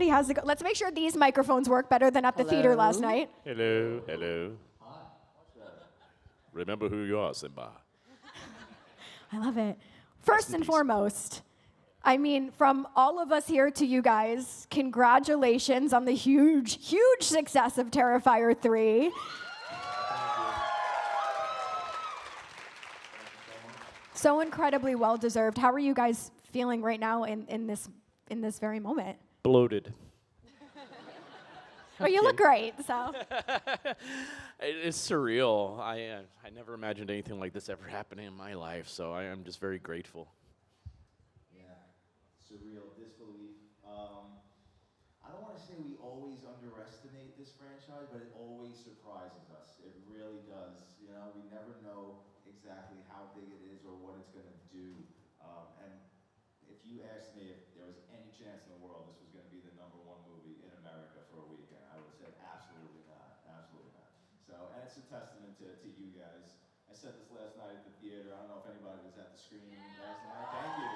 everybody. How's it go? Let's make sure these microphones work better than at the theater last night. Hello, hello. Hi. Remember who you are, Simba. I love it. First and foremost, I mean, from all of us here to you guys, congratulations on the huge, huge success of Terrifier 3. So incredibly well-deserved. How are you guys feeling right now in this very moment? Bloated. Well, you look great, so. It's surreal. I never imagined anything like this ever happening in my life, so I am just very grateful. Yeah, surreal, disbelief. I don't want to say we always underestimate this franchise, but it always surprises us. It really does. You know, we never know exactly how big it is or what it's going to do. And if you asked me if there was any chance in the world this was going to be the #1 movie in America for a weekend, I would have said absolutely not, absolutely not. So, and it's a testament to you guys. I said this last night at the theater. I don't know if anybody was at the screening last night. Thank you.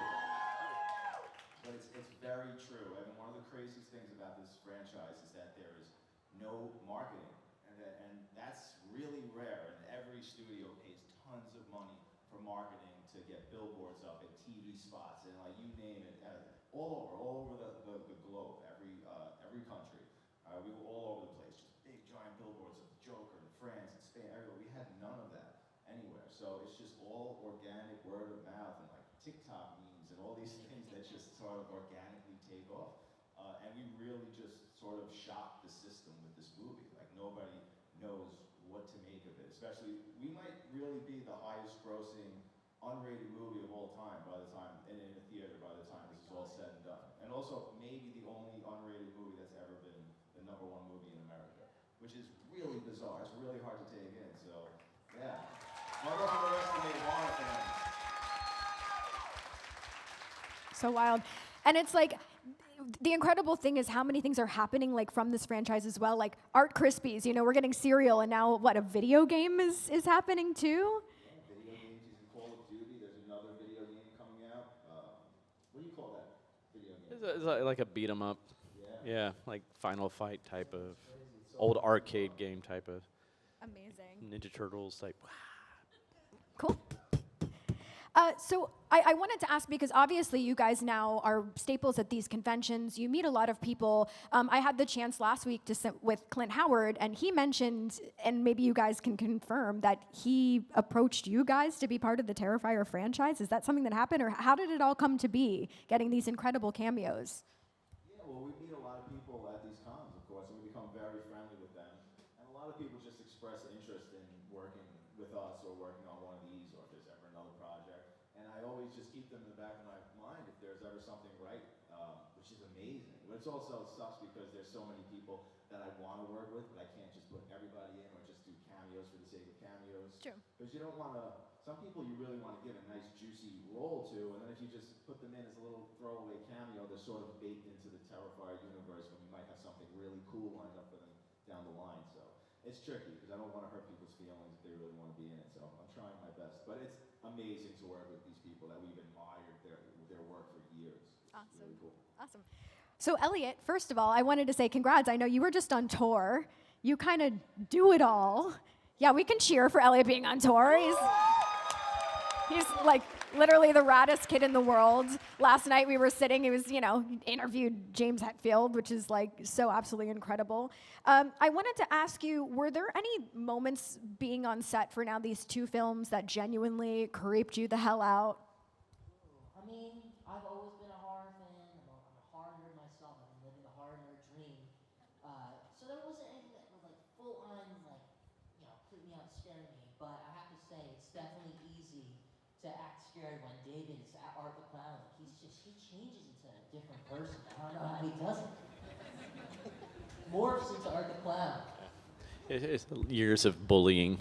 But it's very true. I mean, one of the craziest things about this franchise is that there is no marketing, and that's really rare. And every studio pays tons of money for marketing to get billboards up and TV spots and like you name it, all over the globe, every country. We were all over the place, just big giant billboards of the Joker in France and Spain, everywhere. We had none of that anywhere. So it's just all organic, word of mouth, and like TikTok memes and all these things that just sort of organically take off. And we really just sort of shocked the system with this movie. Like nobody knows what to make of it. Especially, we might really be the highest grossing unrated movie of all time by the time, in a theater by the time this is all said and done. And also maybe the only unrated movie that's ever been the #1 movie in America, which is really bizarre. It's really hard to take in, so yeah. Never underestimate horror fans. So wild. And it's like, the incredible thing is how many things are happening like from this franchise as well. Like Art Krispies, you know, we're getting cereal, and now what, a video game is happening too? Video games, you can Call of Duty. There's another video game coming out. What do you call that video game? It's like a beat 'em up. Yeah, like Final Fight type of old arcade game type of. Amazing. Ninja Turtles type. Cool. So I wanted to ask, because obviously you guys now are staples at these conventions. You meet a lot of people. I had the chance last week to sit with Clint Howard, and he mentioned, and maybe you guys can confirm, that he approached you guys to be part of the Terrifier franchise. Is that something that happened, or how did it all come to be, getting these incredible cameos? Yeah, well, we meet a lot of people at these cons, of course, and we become very friendly with them. And a lot of people just express interest in working with us or working on one of these, or if there's ever another project. And I always just keep them in the back of my mind if there's ever something right, which is amazing. But it also sucks because there's so many people that I want to work with, but I can't just put everybody in or just do cameos for the sake of cameos. True. Because you don't want to, some people you really want to give a nice juicy role to, and then if you just put them in as a little throwaway cameo, they're sort of baked into the Terrifier universe when you might have something really cool lined up for them down the line. So it's tricky because I don't want to hurt people's feelings if they really want to be in it. So I'm trying my best, but it's amazing to work with these people that we've admired their work for years. Awesome. It's really cool. Awesome. So Elliott, first of all, I wanted to say congrats. I know you were just on tour. You kind of do it all. Yeah, we can cheer for Elliott being on tour. He's like literally the raddest kid in the world. Last night we were sitting, he was, interviewed James Hetfield, which is like so absolutely incredible. I wanted to ask you, were there any moments being on set for now these 2 films that genuinely creeped you the hell out? I mean, I've always been a horror fan. I'm a horror nerd myself. I've been living the horror nerd dream. So there wasn't anything that was like full on, like, creep me out, scare me. But I have to say, it's definitely easy to act scared when David is at Art the Clown. He changes into a different person. I don't know how he does it. Morphs into Art the Clown. It's years of bullying.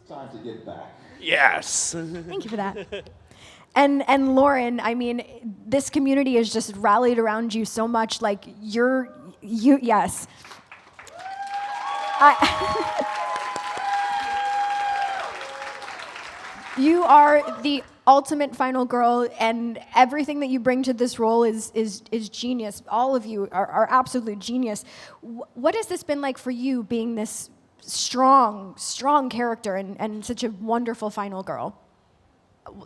Time to get back. Yes. Thank you for that. And Lauren, I mean, this community has just rallied around you so much. Like yes. You are the ultimate final girl, and everything that you bring to this role is genius. All of you are absolute genius. What has this been like for you, being this strong character and such a wonderful final girl?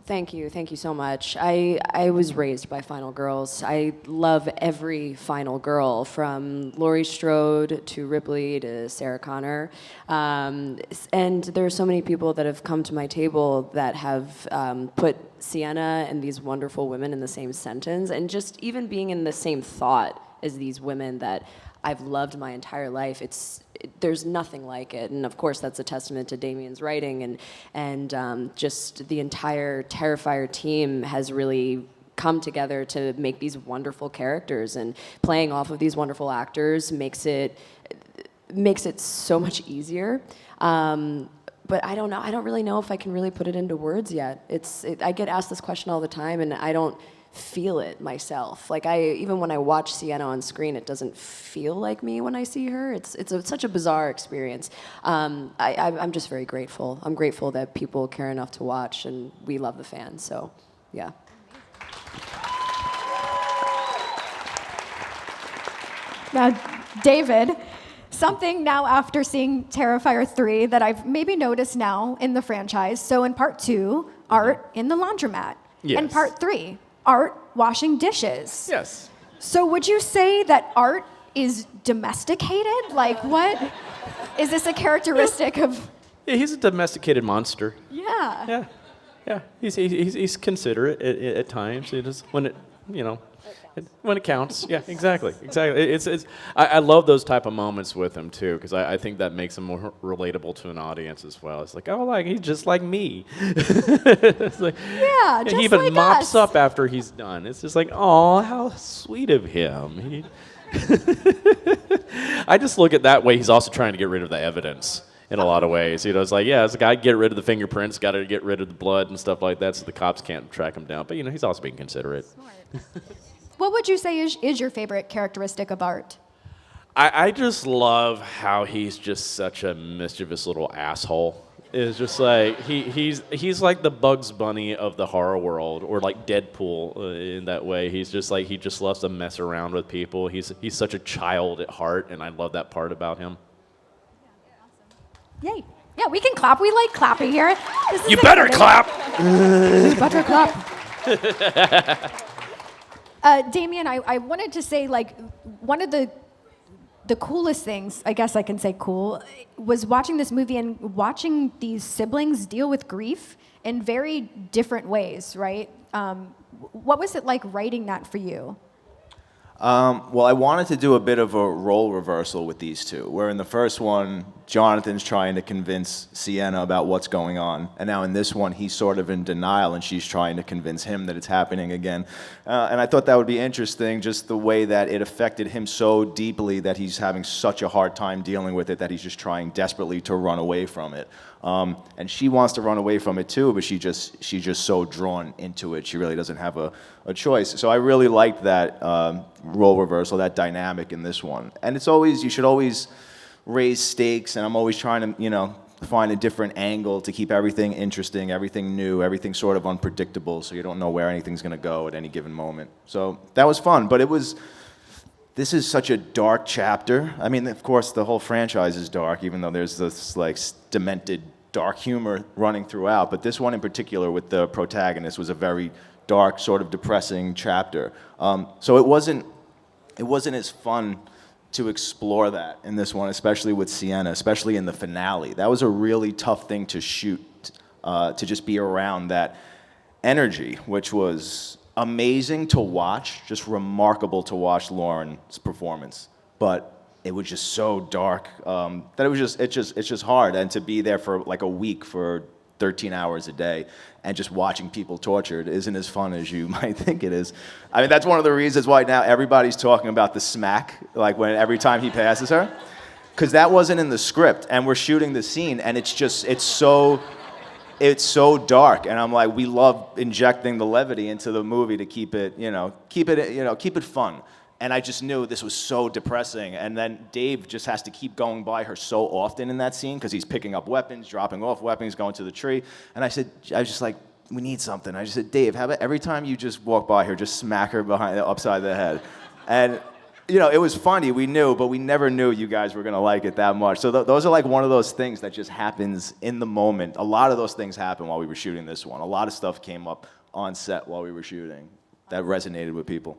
Thank you so much. I was raised by final girls. I love every final girl, from Laurie Strode to Ripley to Sarah Connor. And there are so many people that have come to my table that have put Sienna and these wonderful women in the same sentence, and just even being in the same thought as these women that I've loved my entire life. There's nothing like it, and of course that's a testament to Damien's writing, and just the entire Terrifier team has really come together to make these wonderful characters, and playing off of these wonderful actors makes it so much easier. But I don't know. I don't really know if I can really put it into words yet. I get asked this question all the time, and I don't feel it myself. Like, even when I watch Sienna on screen, it doesn't feel like me when I see her. It's such a bizarre experience. I'm just very grateful. I'm grateful that people care enough to watch, and we love the fans. So, yeah. Now, David, something now after seeing Terrifier 3 that I've maybe noticed now in the franchise. So in part 2, art in the laundromat. Yes. And part 3, art washing dishes. Yes. So would you say that art is domesticated? Like, what? Is this a characteristic of... Yeah, he's a domesticated monster. Yeah. Yeah. He's considerate at times. It is when when it counts. Yeah, exactly. I love those type of moments with him too, because I think that makes him more relatable to an audience as well. It's like, oh, he's just like me. It's like, Yeah, just he even like mops us. up after he's done. It's just like, oh, how sweet of him. I just look at that way. He's also trying to get rid of the evidence in a lot of ways. It's like, yeah, it's a guy, get rid of the fingerprints, got to get rid of the blood and stuff like that, so the cops can't track him down. But he's also being considerate. What would you say is your favorite characteristic of art? I just love how he's just such a mischievous little asshole. It's just like he's like the Bugs Bunny of the horror world, or like Deadpool in that way. He's just like, he just loves to mess around with people. He's such a child at heart, and I love that part about him. Yay. Yeah, we can clap. We like clapping here. You better clap! You better clap. Damien, I wanted to say, like, one of the coolest things, I guess I can say cool, was watching this movie and watching these siblings deal with grief in very different ways, right? What was it like writing that for you? Well, I wanted to do a bit of a role reversal with these two, where in the first one, Jonathan's trying to convince Sienna about what's going on, and now in this one, he's sort of in denial, and she's trying to convince him that it's happening again. And I thought that would be interesting, just the way that it affected him so deeply that he's having such a hard time dealing with it, that he's just trying desperately to run away from it. And she wants to run away from it too, but she's just so drawn into it. She really doesn't have a choice. So I really liked that role reversal, that dynamic in this one. And you should always raise stakes, and I'm always trying to, find a different angle to keep everything interesting, everything new, everything sort of unpredictable, so you don't know where anything's going to go at any given moment. So that was fun, but this is such a dark chapter. I mean, of course, the whole franchise is dark, even though there's this, like, demented dark humor running throughout. But this one in particular with the protagonist was a very dark, sort of depressing chapter. So it wasn't as fun to explore that in this one, especially with Sienna, especially in the finale. That was a really tough thing to shoot, to just be around that energy, which was amazing to watch, just remarkable to watch Lauren's performance. But it was just so dark that it's just hard, and to be there for like a week for 13 hours a day and just watching people tortured isn't as fun as you might think it is. I mean, that's one of the reasons why now everybody's talking about the smack, like every time he passes her, because that wasn't in the script, and we're shooting the scene, and it's so dark, and I'm like, we love injecting the levity into the movie to keep it fun. And I just knew this was so depressing. And then Dave just has to keep going by her so often in that scene, because he's picking up weapons, dropping off weapons, going to the tree. And I was just like, we need something. I just said, Dave, how about every time you just walk by her, just smack her upside the head. And, you know, it was funny, we knew, but we never knew you guys were gonna like it that much. So those are like one of those things that just happens in the moment. A lot of those things happened while we were shooting this one. A lot of stuff came up on set while we were shooting that resonated with people.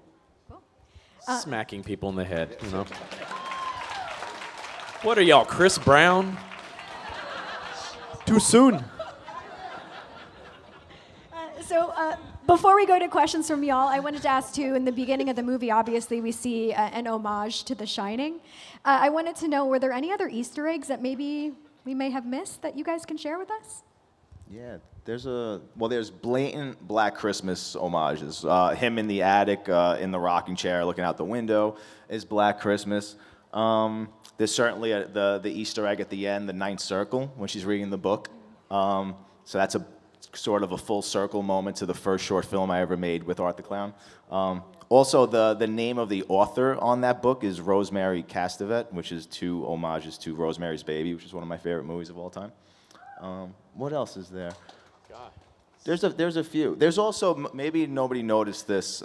Smacking people in the head, you know. What are y'all, Chris Brown? Too soon. So before we go to questions from y'all, I wanted to ask too, in the beginning of the movie, obviously we see an homage to The Shining. I wanted to know, were there any other Easter eggs that maybe we may have missed that you guys can share with us? Yeah, there's blatant Black Christmas homages. Him in the attic, in the rocking chair, looking out the window is Black Christmas. There's certainly the Easter egg at the end, the ninth circle, when she's reading the book. So that's a sort of a full circle moment to the first short film I ever made with Art the Clown. Also, the name of the author on that book is Rosemary Castevet, which is 2 homages to Rosemary's Baby, which is one of my favorite movies of all time. What else is there? There's a few. There's also, maybe nobody noticed this,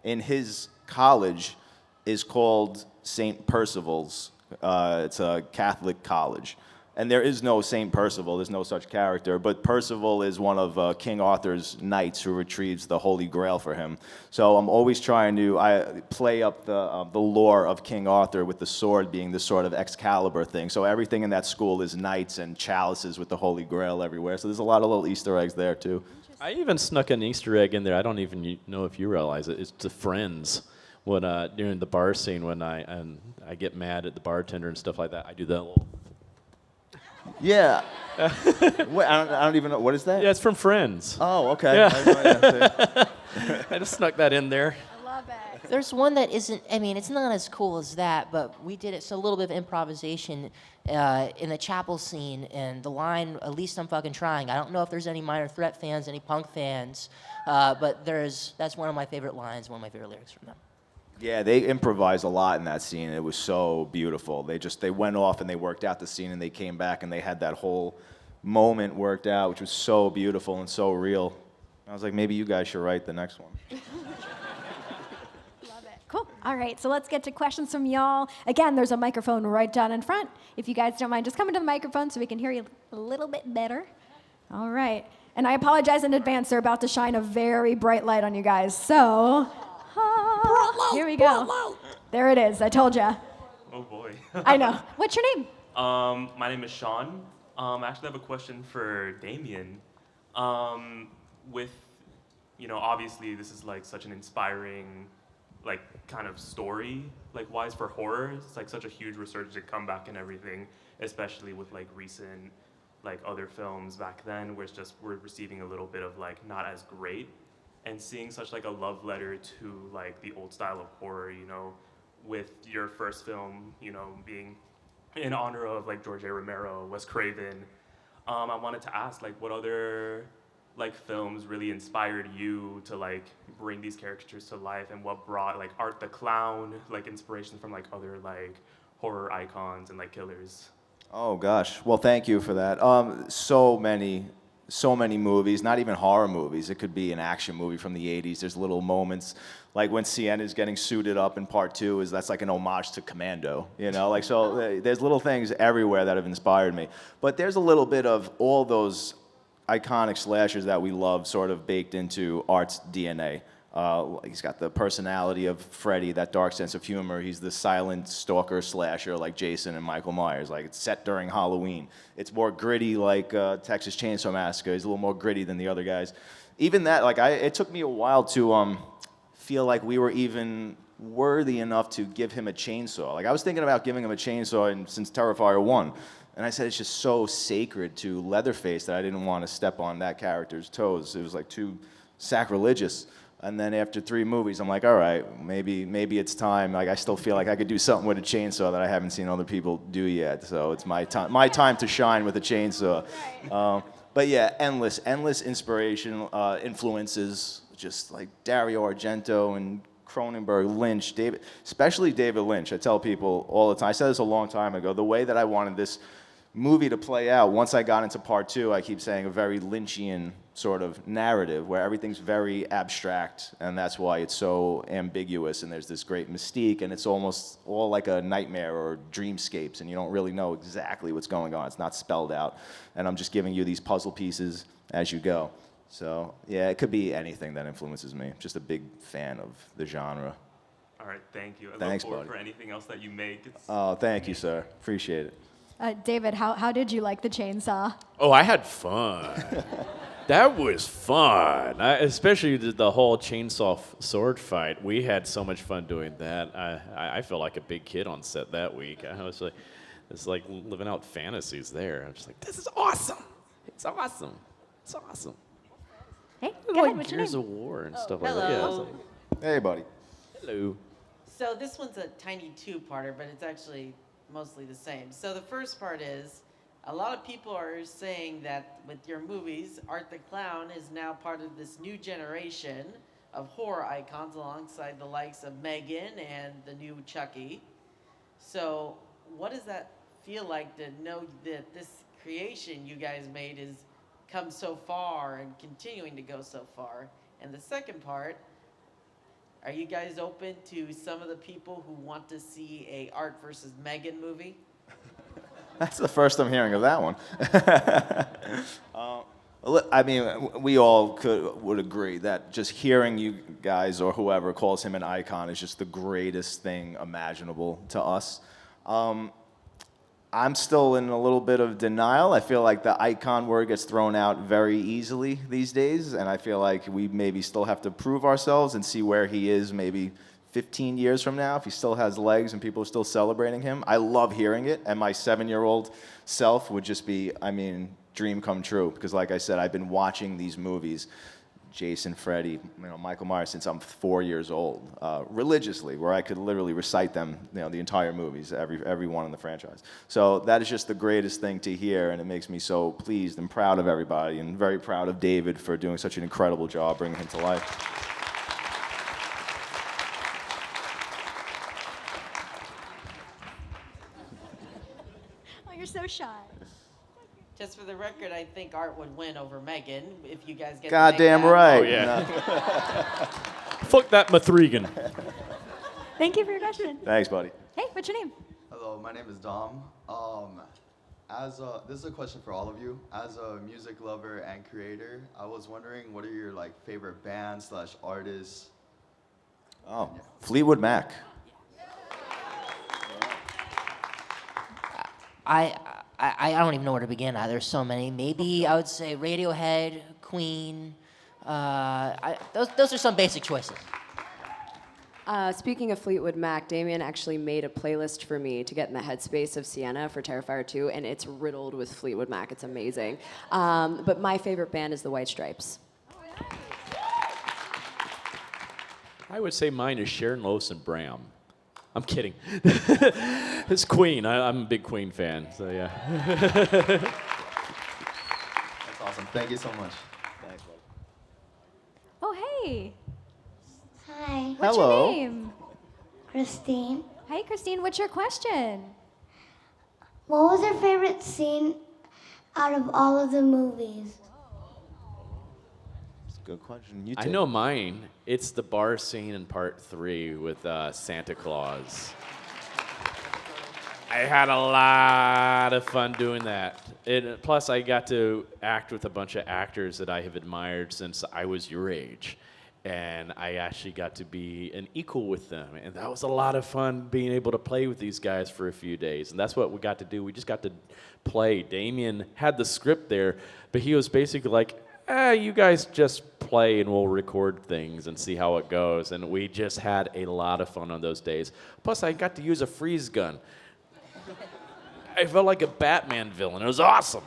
in his college is called St. Percival's. It's a Catholic college. And there is no St. Percival, there's no such character, but Percival is one of King Arthur's knights who retrieves the Holy Grail for him. So I'm always trying to play up the lore of King Arthur with the sword being this sort of Excalibur thing. So everything in that school is knights and chalices with the Holy Grail everywhere. So there's a lot of little Easter eggs there too. I even snuck an Easter egg in there. I don't even know if you realize it. It's to Friends. When during the bar scene, when I get mad at the bartender and stuff like that, I do that little. Yeah. Wait, I don't even know. What is that? Yeah, it's from Friends. Oh, okay. Yeah. I just snuck that in there. I love it. There's one that isn't, I mean, it's not as cool as that, but we did it, so a little bit of improvisation in the chapel scene, and the line, at least I'm fucking trying. I don't know if there's any Minor Threat fans, any punk fans, but that's one of my favorite lines, one of my favorite lyrics from them. Yeah, they improvised a lot in that scene. It was so beautiful. They went off and they worked out the scene and they came back and they had that whole moment worked out, which was so beautiful and so real. I was like, maybe you guys should write the next one. Love it. Cool. All right, so let's get to questions from y'all. Again, there's a microphone right down in front. If you guys don't mind, just coming to the microphone so we can hear you a little bit better. All right. And I apologize in advance. They're about to shine a very bright light on you guys. So... here we go. There it is. I told ya. Oh boy. I know. What's your name? My name is Sean. I actually have a question for Damien. With, you know, obviously this is like such an inspiring, like kind of story. Like wise for horror, it's like such a huge resurgence and comeback and everything, especially with like recent, like other films back then, where it's just we're receiving a little bit of like not as great. And seeing such like a love letter to like the old style of horror, you know, with your first film, you know, being in honor of like George A. Romero, Wes Craven, I wanted to ask like what other like films really inspired you to like bring these characters to life, and what brought like Art the Clown, like inspiration from like other like horror icons and like killers. Oh gosh, well thank you for that. So many movies, not even horror movies. It could be an action movie from the 80s. There's little moments, like when Sienna's getting suited up in part 2, that's like an homage to Commando, you know? Like, so there's little things everywhere that have inspired me. But there's a little bit of all those iconic slashers that we love sort of baked into Art's DNA. He's got the personality of Freddy, that dark sense of humor. He's the silent stalker slasher like Jason and Michael Myers. Like, it's set during Halloween. It's more gritty like Texas Chainsaw Massacre. He's a little more gritty than the other guys. Even that, like, it took me a while to feel like we were even worthy enough to give him a chainsaw. Like, I was thinking about giving him a chainsaw since Terrifier 1. And I said it's just so sacred to Leatherface that I didn't want to step on that character's toes. It was like too sacrilegious. And then after 3 movies, I'm like, all right, maybe it's time. Like, I still feel like I could do something with a chainsaw that I haven't seen other people do yet. So it's my time to shine with a chainsaw. But yeah, endless inspiration, influences, just like Dario Argento and Cronenberg, Lynch, especially David Lynch. I tell people all the time, I said this a long time ago, the way that I wanted this movie to play out. Once I got into part 2, I keep saying a very Lynchian sort of narrative where everything's very abstract, and that's why it's so ambiguous, and there's this great mystique, and it's almost all like a nightmare or dreamscapes, and you don't really know exactly what's going on. It's not spelled out, and I'm just giving you these puzzle pieces as you go. So yeah, it could be anything that influences me. Just a big fan of the genre. All right, thank you. I Thanks, look forward buddy. for anything else that you make. Oh, thank you, sir. Appreciate it. David, how did you like the chainsaw? Oh, I had fun. That was fun. Especially the whole chainsaw sword fight. We had so much fun doing that. I felt like a big kid on set that week. I was like, it's like living out fantasies there. I was just like, this is awesome. It's awesome. It's awesome. Hey, go ahead, Like what's your Gears name? of War and stuff like that. Yeah, I was Hello. like, Hey, buddy. hello. So this one's a tiny two-parter, but it's actually mostly the same. So the first part is, a lot of people are saying that with your movies, Art the Clown is now part of this new generation of horror icons alongside the likes of Megan and the new Chucky. So what does that feel like to know that this creation you guys made is come so far and continuing to go so far? And the second part, are you guys open to some of the people who want to see a Art versus Megan movie? That's the first I'm hearing of that one. I mean, we all would agree that just hearing you guys or whoever calls him an icon is just the greatest thing imaginable to us. I'm still in a little bit of denial. I feel like the icon word gets thrown out very easily these days, and I feel like we maybe still have to prove ourselves and see where he is maybe 15 years from now, if he still has legs and people are still celebrating him. I love hearing it, and my 7-year-old self would just be, I mean, dream come true, because like I said, I've been watching these movies, Jason, Freddy, Michael Myers, since I'm 4 years old, religiously, where I could literally recite them, the entire movies, every one in the franchise. So that is just the greatest thing to hear, and it makes me so pleased and proud of everybody, and very proud of David for doing such an incredible job bringing him to life. Oh, you're so shy. Just for the record, I think Art would win over Megan if you guys get. Goddamn to make that. right. Oh, yeah. Fuck that Mathregan. Thank you for your question. Thanks, buddy. Hey, what's your name? Hello, my name is Dom. This is a question for all of you. As a music lover and creator, I was wondering, what are your favorite bands / artists? Oh, Fleetwood Mac. I don't even know where to begin. There's so many. Maybe I would say Radiohead, Queen. Those are some basic choices. Speaking of Fleetwood Mac, Damien actually made a playlist for me to get in the headspace of Sienna for Terrifier 2, and it's riddled with Fleetwood Mac. It's amazing. But my favorite band is the White Stripes. I would say mine is Sharon Lois and Bram. I'm kidding. It's Queen. I'm a big Queen fan, so yeah. That's awesome. Thank you so much. Thanks, buddy. Oh, hey. Hi, What's Hello. your name? Christine. Hey, Christine, what's your question? What was your favorite scene out of all of the movies? That's a good question. I know mine. It's the bar scene in part 3 with Santa Claus. I had a lot of fun doing that. Plus, I got to act with a bunch of actors that I have admired since I was your age. And I actually got to be an equal with them. And that was a lot of fun being able to play with these guys for a few days. And that's what we got to do. We just got to play. Damien had the script there, but he was basically like, you guys just play and we'll record things and see how it goes. And we just had a lot of fun on those days. Plus, I got to use a freeze gun. I felt like a Batman villain. It was awesome.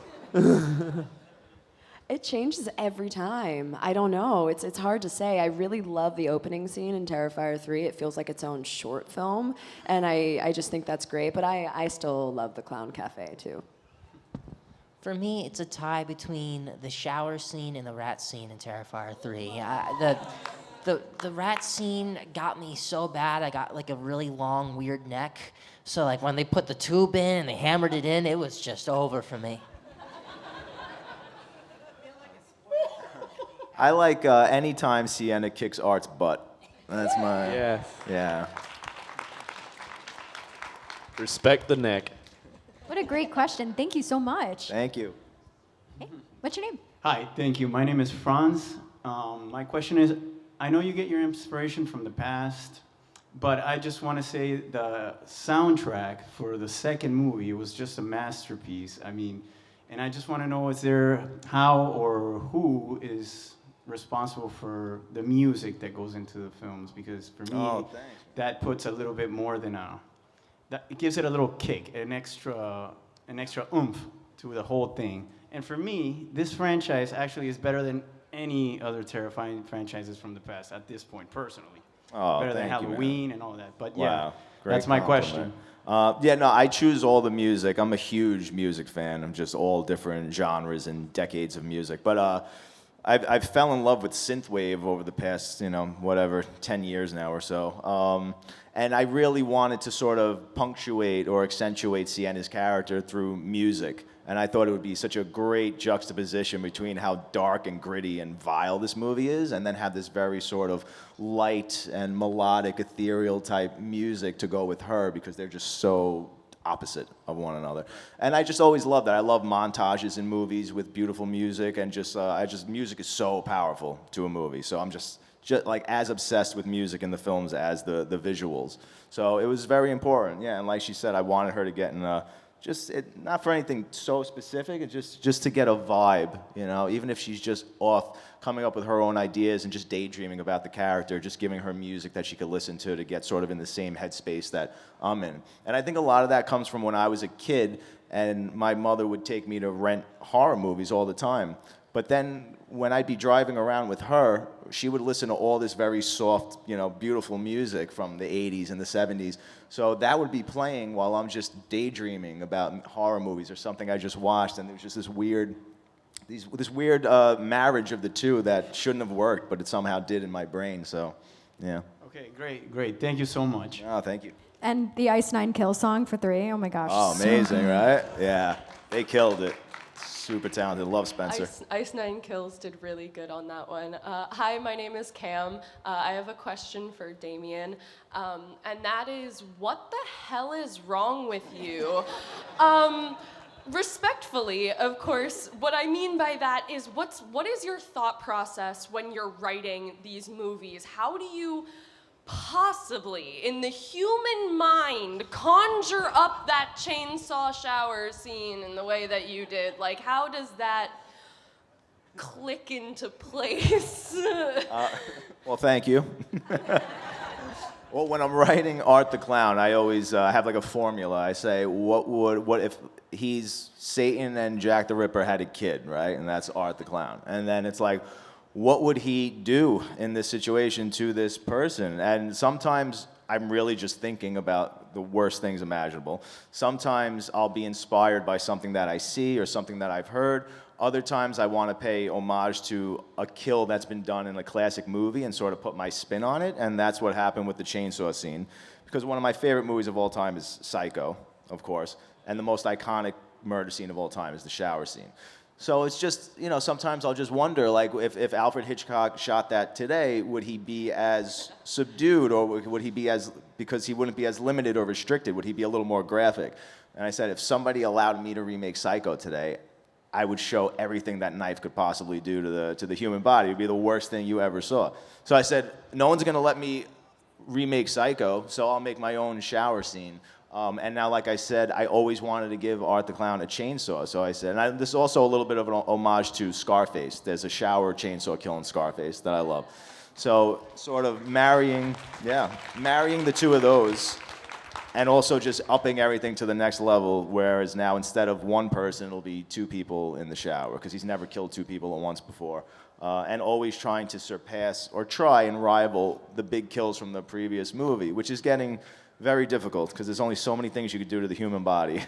It changes every time. I don't know. It's hard to say. I really love the opening scene in Terrifier 3. It feels like its own short film, and I just think that's great. But I still love the Clown Cafe, too. For me, it's a tie between the shower scene and the rat scene in Terrifier 3. the rat scene got me so bad. I got like a really long, weird neck. So like when they put the tube in and they hammered it in, it was just over for me. I like anytime Sienna kicks Art's butt. That's my... Yes. Yeah. Respect the neck. What a great question. Thank you so much. Thank you. Hey, what's your name? Hi, thank you. My name is Franz. My question is, I know you get your inspiration from the past, but I just want to say the soundtrack for the second movie was just a masterpiece. I mean, and I just want to know, is there how or who is responsible for the music that goes into the films? Because for me, that puts a little bit more than it gives it a little kick, an extra oomph to the whole thing. And for me, this franchise actually is better than any other terrifying franchises from the past at this point, personally. Better than Halloween and all that. But yeah, that's my question. Yeah, no, I choose all the music. I'm a huge music fan. I'm just all different genres and decades of music. But I've fell in love with synthwave over the past, 10 years now or so. And I really wanted to sort of punctuate or accentuate Sienna's character through music. And I thought it would be such a great juxtaposition between how dark and gritty and vile this movie is, and then have this very sort of light and melodic, ethereal type music to go with her, because they're just so opposite of one another. And I just always love that. I love montages in movies with beautiful music, and music is so powerful to a movie. So I'm just like as obsessed with music in the films as the visuals. So it was very important, yeah. And like she said, I wanted her to get in not for anything so specific, it's just to get a vibe, even if she's just off coming up with her own ideas and just daydreaming about the character, just giving her music that she could listen to get sort of in the same headspace that I'm in. And I think a lot of that comes from when I was a kid and my mother would take me to rent horror movies all the time. But then when I'd be driving around with her, she would listen to all this very soft, beautiful music from the 80s and the 70s. So that would be playing while I'm just daydreaming about horror movies or something I just watched, and there was just this weird marriage of the two that shouldn't have worked, but it somehow did in my brain. So, yeah. Okay, great. Thank you so much. Oh, thank you. And the Ice Nine Kills song for 3. Oh my gosh. Oh, amazing, right? Yeah, they killed it. Super talented. Love Spencer. Ice Nine Kills did really good on that one. Hi, my name is Cam. I have a question for Damien, and that is, what the hell is wrong with you? Respectfully, of course, what I mean by that is, what is your thought process when you're writing these movies? How do you possibly, in the human mind, conjure up that chainsaw shower scene in the way that you did? Like, how does that click into place? Well, thank you. Well, when I'm writing Art the Clown, I always have like a formula. I say, what if he's Satan and Jack the Ripper had a kid, right? And that's Art the Clown. And then it's like, what would he do in this situation to this person? And sometimes I'm really just thinking about the worst things imaginable. Sometimes I'll be inspired by something that I see or something that I've heard. Other times I want to pay homage to a kill that's been done in a classic movie and sort of put my spin on it. And that's what happened with the chainsaw scene. Because one of my favorite movies of all time is Psycho, of course. And the most iconic murder scene of all time is the shower scene. So it's just, sometimes I'll just wonder, like, if Alfred Hitchcock shot that today, would he be as subdued, or would he be because he wouldn't be as limited or restricted, would he be a little more graphic? And I said, if somebody allowed me to remake Psycho today, I would show everything that knife could possibly do to the human body. It would be the worst thing you ever saw. So I said, no one's going to let me remake Psycho, so I'll make my own shower scene. And now, like I said, I always wanted to give Art the Clown a chainsaw. So I said, and this is also a little bit of an homage to Scarface. There's a shower chainsaw kill in Scarface that I love. So sort of marrying the two of those, and also just upping everything to the next level, whereas now instead of one person, it'll be two people in the shower, because he's never killed two people at once before. And always trying to surpass or try and rival the big kills from the previous movie, which is getting very difficult, because there's only so many things you could do to the human body.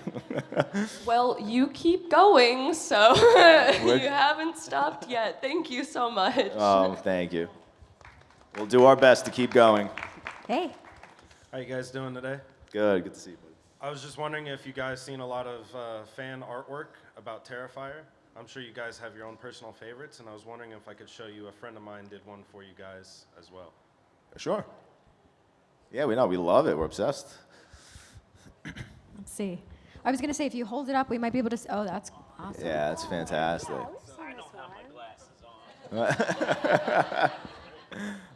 Well, you keep going, so you haven't stopped yet. Thank you so much. Oh, thank you. We'll do our best to keep going. Hey. How you guys doing today? Good to see you, buddy. I was just wondering if you guys seen a lot of fan artwork about Terrifier. I'm sure you guys have your own personal favorites, and I was wondering if I could show you. A friend of mine did one for you guys as well. Sure. Yeah, we love it. We're obsessed. Let's see. I was going to say, if you hold it up, we might be able to. Oh, that's awesome. Yeah, it's fantastic. I don't have my glasses on.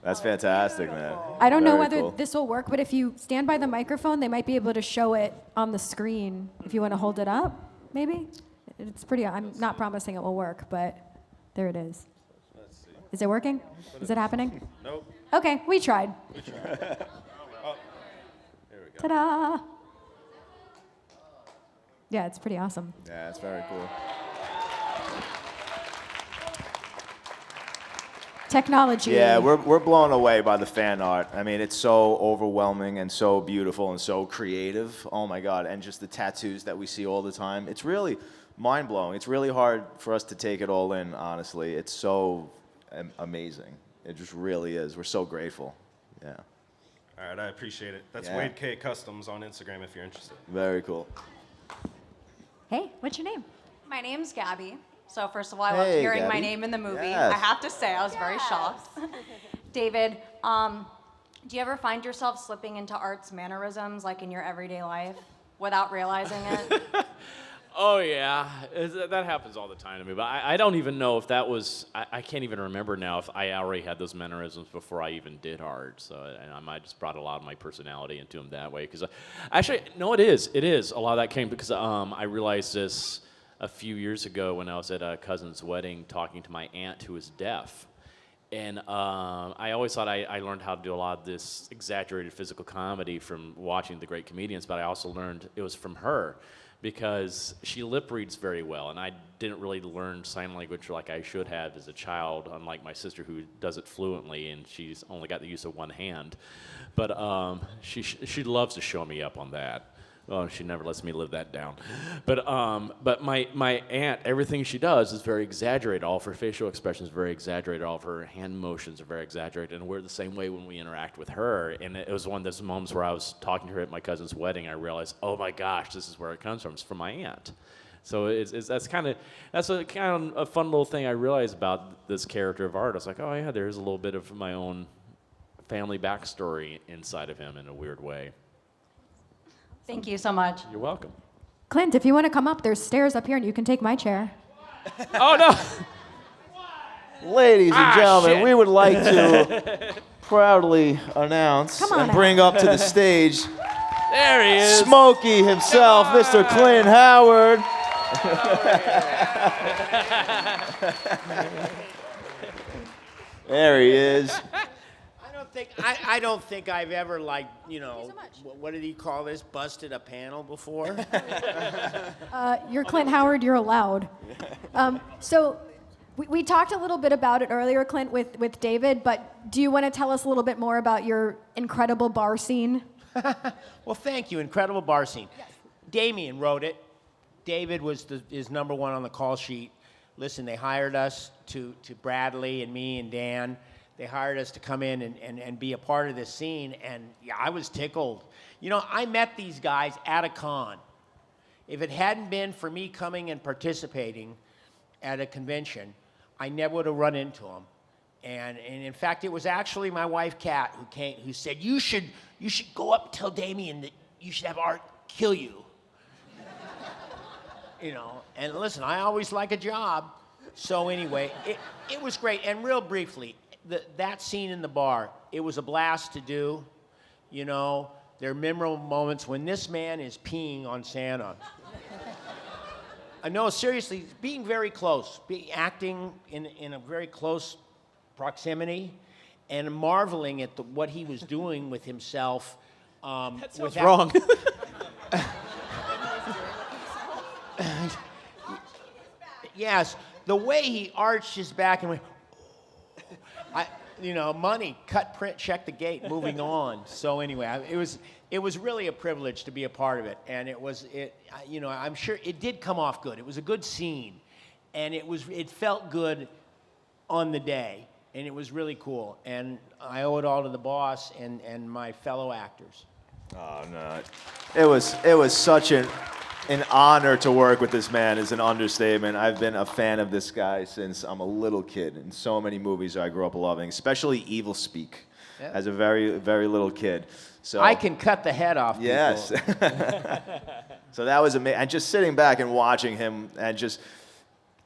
That's fantastic, man. I don't know Very whether cool. this will work, but if you stand by the microphone, they might be able to show it on the screen. If you want to hold it up, maybe? It's pretty, I'm not promising it will work, but there it is. Let's see. Is it working? Is it happening? Nope. Okay, we tried. We tried. Oh, here we go. Ta-da! Yeah, it's pretty awesome. Yeah, it's very cool. Technology. Yeah, we're blown away by the fan art. I mean, it's so overwhelming and so beautiful and so creative. Oh my God, and just the tattoos that we see all the time. It's really mind-blowing. It's really hard for us to take it all in, honestly. It's so amazing. It just really is. We're so grateful. Yeah. All right, I appreciate it. That's Yeah. Wade K Customs on Instagram if you're interested. Very cool. Hey, what's your name? My name's Gabby. So first of all, I loved Hey, hearing my Gabby. name in the movie. Yes. I have to say, I was very shocked. David, do you ever find yourself slipping into Art's mannerisms like in your everyday life without realizing it? Oh, yeah. That happens all the time to me. But I don't even know if that was, I can't even remember now if I already had those mannerisms before I even did art. So I might just brought a lot of my personality into them that way. Because actually, no, it is. It is. A lot of that came because I realized this a few years ago when I was at a cousin's wedding talking to my aunt who was deaf. And I always thought I learned how to do a lot of this exaggerated physical comedy from watching the great comedians, but I also learned it was from her because she lip reads very well, and I didn't really learn sign language like I should have as a child, unlike my sister who does it fluently, and she's only got the use of one hand. But she loves to show me up on that. Oh, she never lets me live that down. But my aunt, everything she does is very exaggerated. All of her facial expressions are very exaggerated. All of her hand motions are very exaggerated. And we're the same way when we interact with her. And it was one of those moments where I was talking to her at my cousin's wedding. I realized, oh my gosh, this is where it comes from. It's from my aunt. So that's a kind of a fun little thing I realized about this character of Art. I was like, oh yeah, there's a little bit of my own family backstory inside of him in a weird way. Thank you so much. You're welcome. Clint, if you want to come up, there's stairs up here and you can take my chair. Oh, no. Ladies and gentlemen, shit. we would like to proudly announce Come on and out. bring up to the stage There he is. Smokey himself, Mr. Clint Howard. There he is. I don't think I've ever, like, you know, what did he call this? Busted a panel before? You're Clint Howard, you're allowed. So we talked a little bit about it earlier, Clint, with David, but do you want to tell us a little bit more about your incredible bar scene? Well, thank you. Incredible bar scene. Yes. Damien wrote it. David is number one on the call sheet. Listen, they hired us to Bradley and me and Dan. They hired us to come in and be a part of this scene, and yeah, I was tickled. You know, I met these guys at a con. If it hadn't been for me coming and participating at a convention, I never would have run into them. And in fact, it was actually my wife, Kat, who said, you should go up and tell Damien that you should have Art kill you. You know, and listen, I always like a job. So anyway, it was great. And real briefly, that scene in the bar, it was a blast to do. You know, there are memorable moments when this man is peeing on Santa. No, seriously, being very close, acting in a very close proximity, and marveling at what he was doing with himself. That sounds wrong. Yes, the way he arched his back and went, money, cut, print, check the gate, moving on. So anyway, it was really a privilege to be a part of it, and I'm sure it did come off good. It was a good scene, and it felt good on the day, and it was really cool. And I owe it all to the boss and my fellow actors. Oh, no. It was such an honor to work with this man is an understatement. I've been a fan of this guy since I'm a little kid, and so many movies I grew up loving, especially Evil Speak, as a very, very little kid. So I can cut the head off people. Yes. So that was amazing. And just sitting back and watching him, and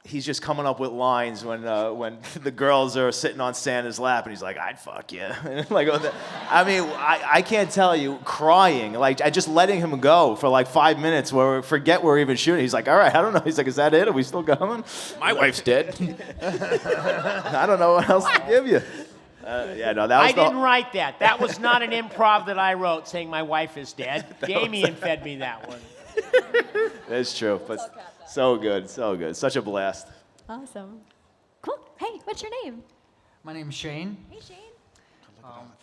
he's just coming up with lines when the girls are sitting on Santa's lap, and he's like, "I'd fuck you." Like, I mean, I can't tell you, crying, like, I just letting him go for like 5 minutes, where we forget we're even shooting. He's like, "All right, I don't know." He's like, "Is that it? Are we still going?" My wife's dead. I don't know what else to give you. Yeah, no, that was I didn't write that. That was not an improv that I wrote saying my wife is dead. Damien fed me that one. It's true, but so good, so good. Such a blast. Awesome. Cool. Hey, what's your name? My name's Shane. Hey, Shane.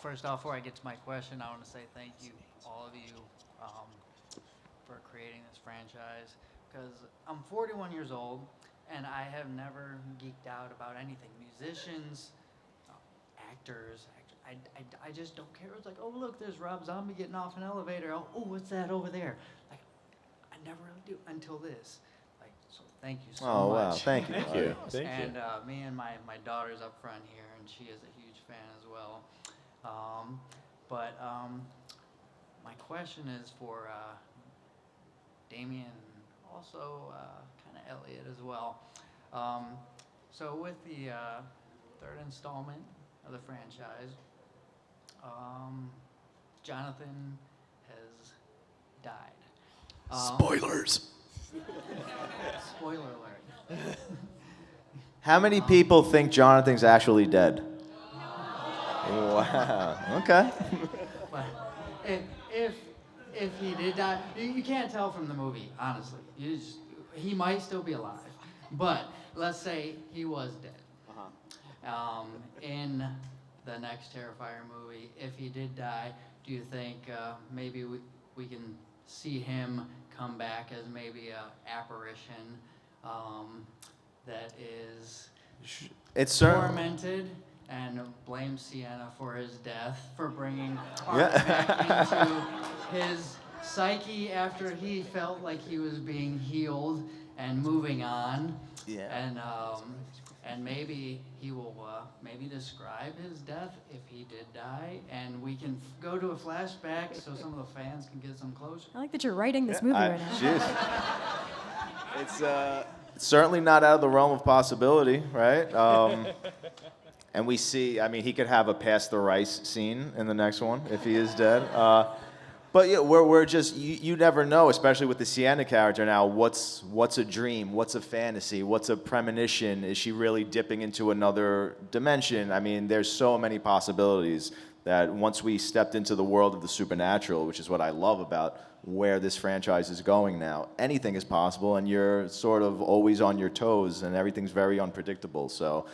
First off, before I get to my question, I want to say thank you, all of you, for creating this franchise. Because I'm 41 years old, and I have never geeked out about anything. Musicians, actors. I just don't care. It's like, oh, look, there's Rob Zombie getting off an elevator. Oh, what's that over there? Like, I never really do until this. Like, so thank you so much. Oh, wow. Thank you. Thank you. Thank you. And me and my daughter's up front here, and she is a huge fan as well. My question is for Damien, also kind of Elliott as well. So with the third installment of the franchise, Jonathan has died. Spoilers. Spoiler alert. How many people think Jonathan's actually dead? Wow. Okay. But if he did die, you can't tell from the movie, honestly. He might still be alive, but let's say he was dead. In the next Terrifier movie, if he did die, do you think maybe we can see him come back as maybe a apparition that is tormented and blames Sienna for his death, for bringing Art back into his psyche after he felt like he was being healed and moving on? Yeah. And maybe he will maybe describe his death if he did die, and we can go to a flashback so some of the fans can get some closure. I like that you're writing this movie right now. Jeez. It's certainly not out of the realm of possibility, right? And we see, I mean, he could have a pass the rice scene in the next one if he is dead. But yeah, we're just, you never know, especially with the Sienna character now, what's a dream, what's a fantasy, what's a premonition, is she really dipping into another dimension? I mean, there's so many possibilities that once we stepped into the world of the supernatural, which is what I love about where this franchise is going now, anything is possible, and you're sort of always on your toes, and everything's very unpredictable. So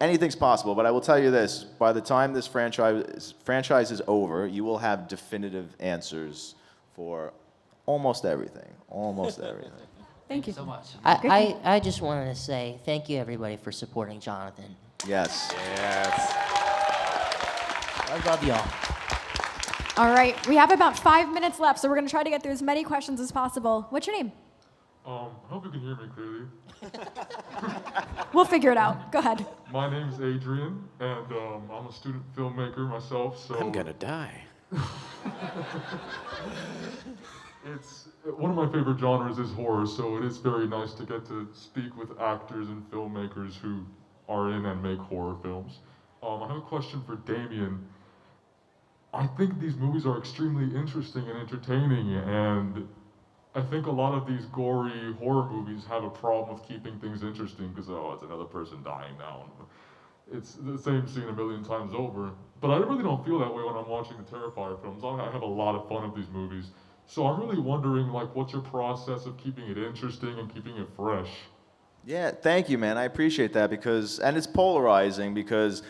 anything's possible, but I will tell you this, by the time this franchise is over, you will have definitive answers for almost everything, Thank you so much. I just wanted to say thank you, everybody, for supporting Jonathan. Yes. Yes. I love y'all. All right, we have about 5 minutes left, so we're going to try to get through as many questions as possible. What's your name? I hope you can hear me clearly. We'll figure it out. Go ahead. My name's Adrian, and I'm a student filmmaker myself, so... I'm gonna die. It's one of my favorite genres is horror, so it is very nice to get to speak with actors and filmmakers who are in and make horror films. I have a question for Damien. I think these movies are extremely interesting and entertaining, and I think a lot of these gory horror movies have a problem with keeping things interesting because, oh, it's another person dying now. It's the same scene a million times over. But I really don't feel that way when I'm watching the Terrifier films. I have a lot of fun with these movies. So I'm really wondering, like, what's your process of keeping it interesting and keeping it fresh? Yeah, thank you, man. I appreciate that and it's polarizing because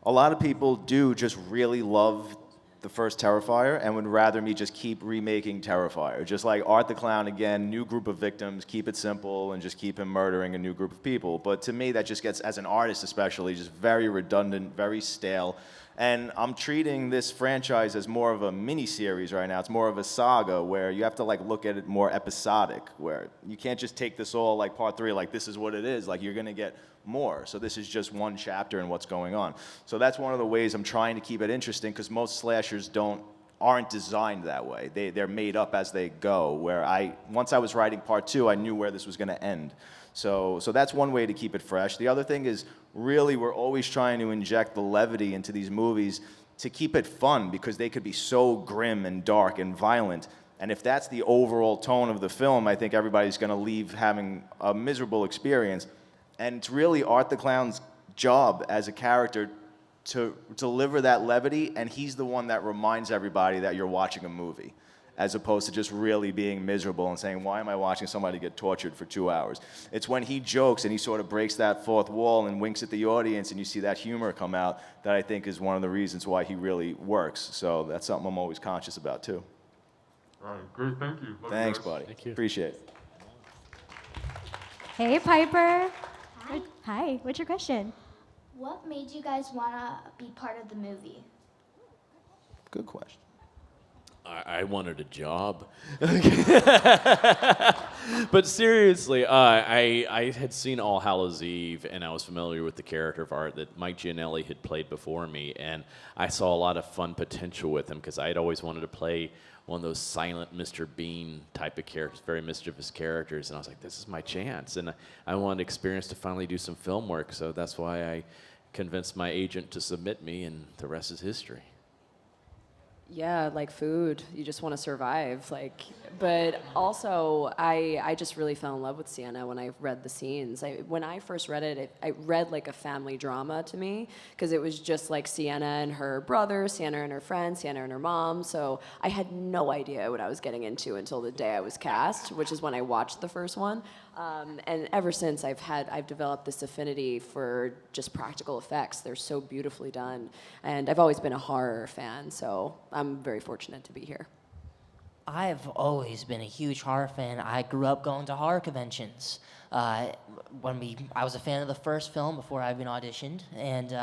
a lot of people do just really love the first Terrifier and would rather me just keep remaking Terrifier. Just like Art the Clown again, new group of victims, keep it simple, and just keep him murdering a new group of people. But to me, that just gets, as an artist especially, just very redundant, very stale. And I'm treating this franchise as more of a mini-series right now. It's more of a saga where you have to like look at it more episodic, where you can't just take this all like part 3, like this is what it is. Like you're gonna get more. So this is just one chapter in what's going on. So that's one of the ways I'm trying to keep it interesting, because most slashers aren't designed that way. They're made up as they go, where once I was writing part 2, I knew where this was gonna end. So that's one way to keep it fresh. The other thing is, really, we're always trying to inject the levity into these movies to keep it fun, because they could be so grim and dark and violent. And if that's the overall tone of the film, I think everybody's gonna leave having a miserable experience. And it's really Art the Clown's job as a character to deliver that levity, and he's the one that reminds everybody that you're watching a movie, as opposed to just really being miserable and saying, why am I watching somebody get tortured for 2 hours? It's when he jokes and he sort of breaks that fourth wall and winks at the audience and you see that humor come out that I think is one of the reasons why he really works. So that's something I'm always conscious about too. All right, great, thank you. Love Thanks, you guys. buddy. Thank you. Appreciate it. Hey, Piper. Hi, what's your question? What made you guys want to be part of the movie? Good question. I wanted a job. But seriously, I had seen all Hallows Eve, and I was familiar with the character of Art that Mike Gianelli had played before me, and I saw a lot of fun potential with him, because I had always wanted to play one of those silent Mr. Bean type of characters, very mischievous characters, and I was like, this is my chance, and I wanted experience to finally do some film work, so that's why I convinced my agent to submit me, and the rest is history. Yeah, like food. You just want to survive. But also, I just really fell in love with Sienna when I read the scenes. When I first read it, I read like a family drama to me, because it was just like Sienna and her brother, Sienna and her friend, Sienna and her mom. So I had no idea what I was getting into until the day I was cast, which is when I watched the first one. And ever since, I've developed this affinity for just practical effects. They're so beautifully done. And I've always been a horror fan, so I'm very fortunate to be here. I've always been a huge horror fan. I grew up going to horror conventions. I was a fan of the first film before I even auditioned, and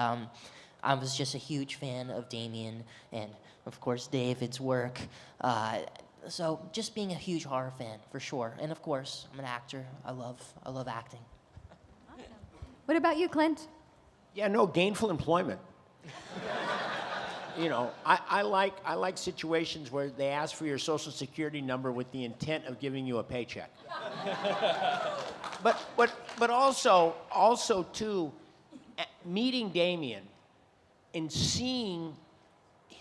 I was just a huge fan of Damien and, of course, David's work. So just being a huge horror fan, for sure. And of course, I'm an actor. I love acting. What about you, Clint? Yeah, no, gainful employment. You know, I like situations where they ask for your social security number with the intent of giving you a paycheck. But also too, meeting Damien and seeing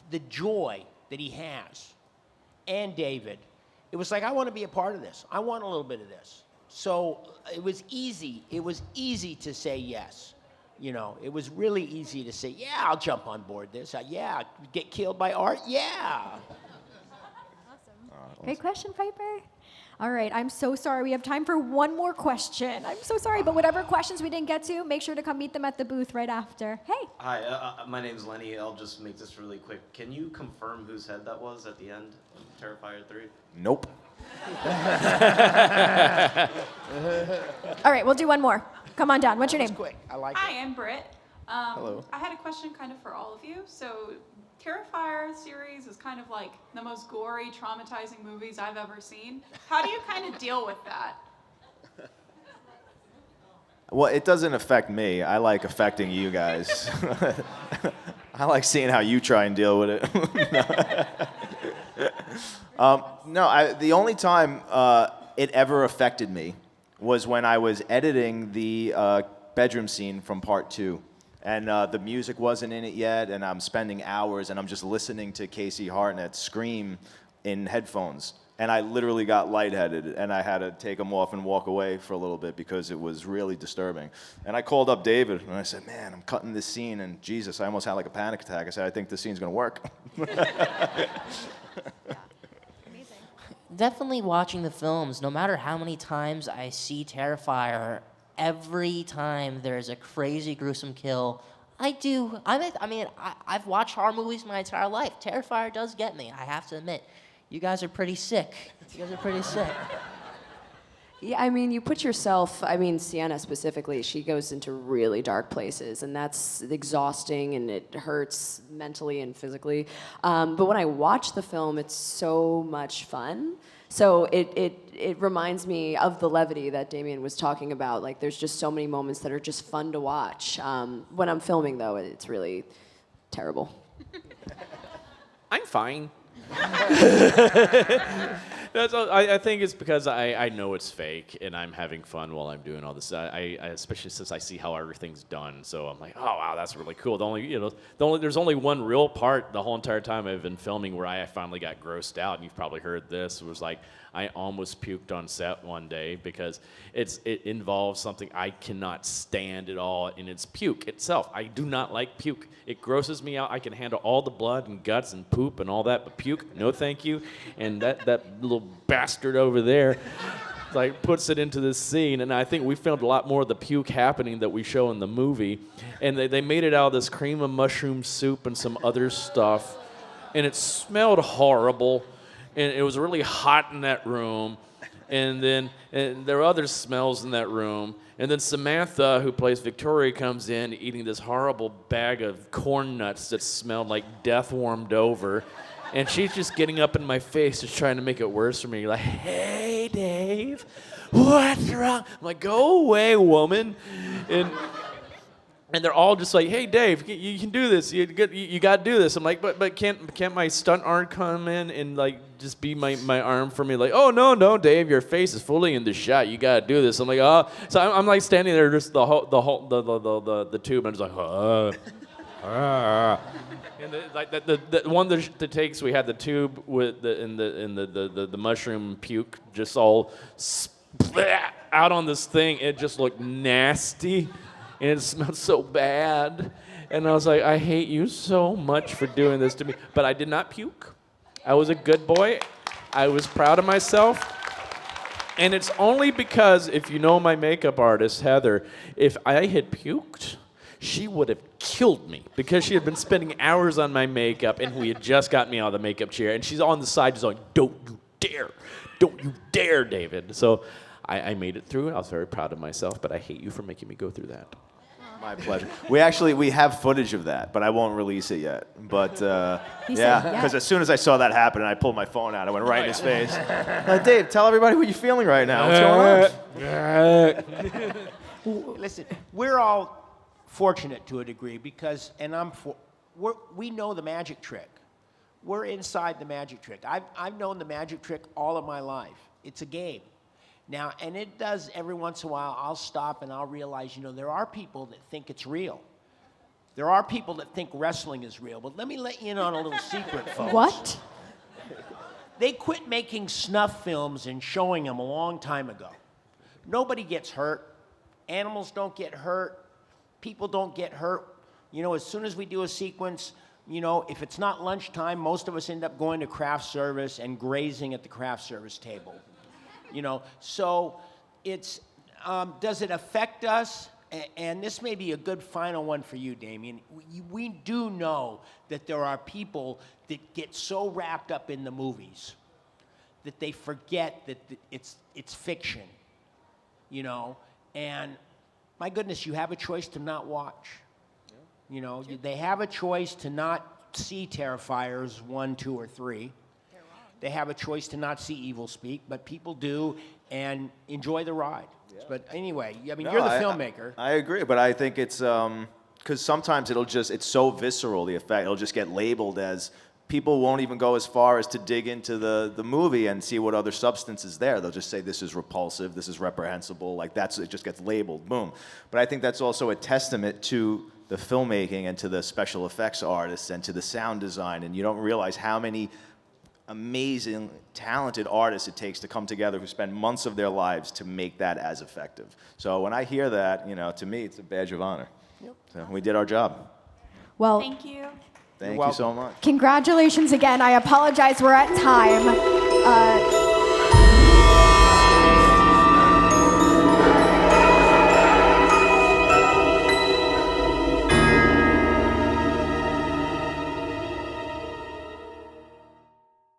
the joy that he has, and David, it was like, I want to be a part of this. I want a little bit of this. So it was easy. It was easy to say yes. You know, it was really easy to say, yeah, I'll jump on board this. Yeah, get killed by Art? Yeah. Awesome. Great question, Piper. All right, I'm so sorry. We have time for one more question. I'm so sorry, but whatever questions we didn't get to, make sure to come meet them at the booth right after. Hey. Hi, my name's Lenny. I'll just make this really quick. Can you confirm whose head that was at the end of Terrifier 3? Nope. All right, we'll do one more. Come on down. What's your name? Quick. I like Hi, I'm Britt. Hello. I had a question kind of for all of you. So Terrifier series is kind of like the most gory, traumatizing movies I've ever seen. How do you kind of deal with that? Well, it doesn't affect me. I like affecting you guys. I like seeing how you try and deal with it. The only time it ever affected me was when I was editing the bedroom scene from part 2. And the music wasn't in it yet, and I'm spending hours, and I'm just listening to Casey Hartnett scream in headphones. And I literally got lightheaded, and I had to take them off and walk away for a little bit because it was really disturbing. And I called up David, and I said, man, I'm cutting this scene, and Jesus, I almost had like a panic attack. I said, I think this scene's gonna work. Definitely watching the films, no matter how many times I see Terrifier, every time there's a crazy, gruesome kill, I do. I've watched horror movies my entire life. Terrifier does get me, I have to admit. You guys are pretty sick. Yeah, I mean, you put yourself, Sienna specifically, she goes into really dark places, and that's exhausting, and it hurts mentally and physically. But when I watch the film, it's so much fun. So it reminds me of the levity that Damien was talking about. Like, there's just so many moments that are just fun to watch. When I'm filming, though, it's really terrible. I'm fine. I think it's because I know it's fake, and I'm having fun while I'm doing all this. I especially since I see how everything's done, so I'm like, oh wow, that's really cool. There's only one real part the whole entire time I've been filming where I finally got grossed out, and you've probably heard this. It was like I almost puked on set one day because it involves something I cannot stand at all, and it's puke itself. I do not like puke. It grosses me out. I can handle all the blood and guts and poop and all that, but puke, no thank you. And that little bastard over there like puts it into this scene, and I think we filmed a lot more of the puke happening that we show in the movie, and they made it out of this cream of mushroom soup and some other stuff, and it smelled horrible, and it was really hot in that room, and there were other smells in that room, and then Samantha, who plays Victoria, comes in eating this horrible bag of corn nuts that smelled like death warmed over. And she's just getting up in my face, just trying to make it worse for me. Like, hey, Dave, what's wrong? I'm like, go away, woman. And they're all just like, hey, Dave, you can do this. You got to do this. I'm like, but can't my stunt arm come in and like just be my arm for me? Like, oh no, Dave, your face is fully in the shot. You got to do this. I'm like, oh. So I'm like standing there, just the tube, and I'm just like, And the one that takes, we had the tube with the mushroom puke just all splat out on this thing. It just looked nasty, and it smelled so bad. And I was like, I hate you so much for doing this to me. But I did not puke. I was a good boy. I was proud of myself. And it's only because, if you know my makeup artist, Heather, if I had puked, she would have killed me because she had been spending hours on my makeup, and we had just got me out of the makeup chair, and she's on the side just going, don't you dare, David. So I made it through, and I was very proud of myself, but I hate you for making me go through that. My pleasure. We have footage of that, but I won't release it yet. But yeah, because as soon as I saw that happen, and I pulled my phone out, I went right in his face. Like, Dave, tell everybody what you're feeling right now. What's going on? Listen, we're all fortunate to a degree because, we know the magic trick. We're inside the magic trick. I've known the magic trick all of my life. It's a game. Now, and it does every once in a while, I'll stop and I'll realize, there are people that think it's real. There are people that think wrestling is real, but let me let you in on a little secret, folks. What? They quit making snuff films and showing them a long time ago. Nobody gets hurt. Animals don't get hurt. People don't get hurt. As soon as we do a sequence, if it's not lunchtime, most of us end up going to craft service and grazing at the craft service table. So it's, does it affect us? And this may be a good final one for you, Damien. We do know that there are people that get so wrapped up in the movies that they forget that it's fiction, and my goodness, you have a choice to not watch. They have a choice to not see Terrifiers 1, 2, or 3. They have a choice to not see Evil Speak, but people do and enjoy the ride. Yeah. But anyway, you're the filmmaker. I agree, but I think it's because sometimes it's so visceral, the effect. It'll just get labeled as, people won't even go as far as to dig into the movie and see what other substance is there. They'll just say, this is repulsive, this is reprehensible, like it just gets labeled, boom. But I think that's also a testament to the filmmaking and to the special effects artists and to the sound design, and you don't realize how many amazing, talented artists it takes to come together who spend months of their lives to make that as effective. So when I hear that, to me, it's a badge of honor. Yep. So we did our job. Well, thank you. Thank you so much. Congratulations again. I apologize, we're at time.